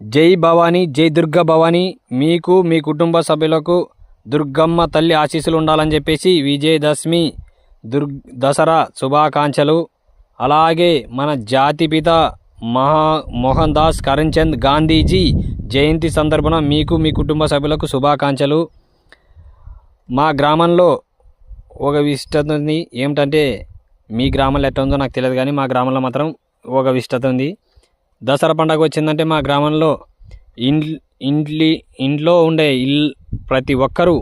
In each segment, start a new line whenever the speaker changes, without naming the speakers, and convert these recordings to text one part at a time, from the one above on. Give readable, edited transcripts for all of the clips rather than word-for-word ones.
జై భవానీ, జై దుర్గా భవానీ. మీకు మీ కుటుంబ సభ్యులకు దుర్గమ్మ తల్లి ఆశీస్సులు ఉండాలని చెప్పేసి విజయదశమి దసరా శుభాకాంక్షలు. అలాగే మన జాతిపిత మోహన్ దాస్ కరంచంద్ గాంధీజీ జయంతి సందర్భన మీకు మీ కుటుంబ సభ్యులకు శుభాకాంక్షలు. మా గ్రామంలో ఒక విశిష్టత ఉంది. ఏమిటంటే మీ గ్రామంలో ఎట్లా ఉందో నాకు తెలియదు, కానీ మా గ్రామంలో మాత్రం ఒక విశిష్టత ఉంది. దసరా పండుగ వచ్చిందంటే మా గ్రామంలో ఇంట్లో ఉండే ప్రతి ఒక్కరూ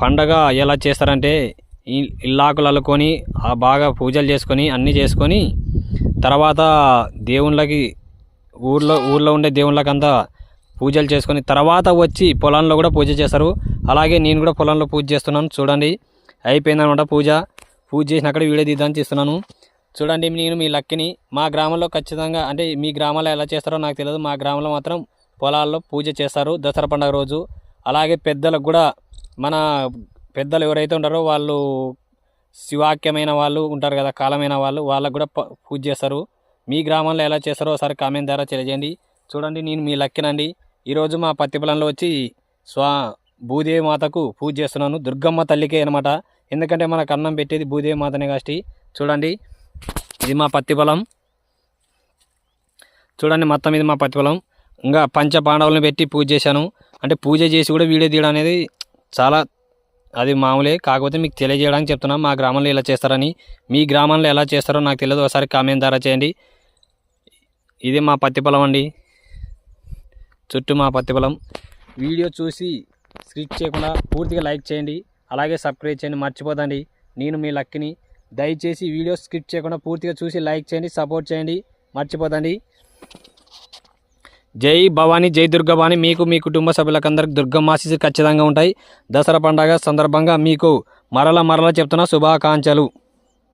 పండగ ఎలా చేస్తారంటే ఇల్లాకులు అల్లుకొని బాగా పూజలు చేసుకొని అన్నీ చేసుకొని తర్వాత దేవుళ్ళకి ఊర్లో ఉండే దేవుళ్ళకి అంతా పూజలు చేసుకొని తర్వాత వచ్చి పొలంలో కూడా పూజ చేస్తారు. అలాగే నేను కూడా పొలంలో పూజ చేస్తున్నాను. చూడండి, అయిపోయిందనమాట పూజ చేసినక్కడ వీడియో తీద్దామని చేస్తున్నాను. చూడండి, నేను మీ లక్కిని. మా గ్రామంలో ఖచ్చితంగా, అంటే మీ గ్రామంలో ఎలా చేస్తారో నాకు తెలియదు, మా గ్రామంలో మాత్రం పొలాల్లో పూజ చేస్తారు దసరా పండుగ రోజు. అలాగే పెద్దలకు కూడా, మన పెద్దలు ఎవరైతే ఉంటారో వాళ్ళు శివాక్యమైన వాళ్ళు ఉంటారు కదా, కాలమైన వాళ్ళకు కూడా పూజ చేస్తారు. మీ గ్రామంలో ఎలా చేస్తారో ఒకసారి కామెంట్ ద్వారా తెలియజేయండి. చూడండి, నేను మీ లక్కినండి. ఈరోజు మా పత్తి పొలంలో వచ్చి భూదేవి మాతకు పూజ చేస్తున్నాను. దుర్గమ్మ తల్లికే అనమాట. ఎందుకంటే మనకు అన్నం పెట్టేది భూదేవి మాతనే కాబట్టి. చూడండి, ఇది మా పత్తి పొలం. చూడండి, మొత్తం ఇది మా పత్తి పొలం. ఇంకా పంచ పాండవులను పెట్టి పూజ చేశాను. అంటే పూజ చేసి కూడా వీడియో తీయడం అనేది చాలా అది మామూలే, కాకపోతే మీకు తెలియజేయడానికి చెప్తున్నా మా గ్రామంలో ఇలా చేస్తారని. మీ గ్రామంలో ఎలా చేస్తారో నాకు తెలియదు, ఒకసారి కామెంట్ ద్వారా చేయండి. ఇది మా పత్తి పొలం అండి, చుట్టూ మా పత్తి పొలం. వీడియో చూసి స్కిప్ చేయకుండా పూర్తిగా లైక్ చేయండి, అలాగే సబ్స్క్రైబ్ చేయండి, మర్చిపోదండి. నేను మీ లక్కిని. దయచేసి వీడియో స్కిప్ చేయకుండా పూర్తిగా చూసి లైక్ చేయండి, సపోర్ట్ చేయండి, మర్చిపోదండి. జై భవానీ, జై దుర్గా భవానీ. మీకు మీ కుటుంబ సభ్యులకందరికి దుర్గమ్మ ఆశీస్సులు ఖచ్చితంగా ఉంటాయి. దసరా పండుగ సందర్భంగా మీకు మరలా చెప్తున్న శుభాకాంక్షలు.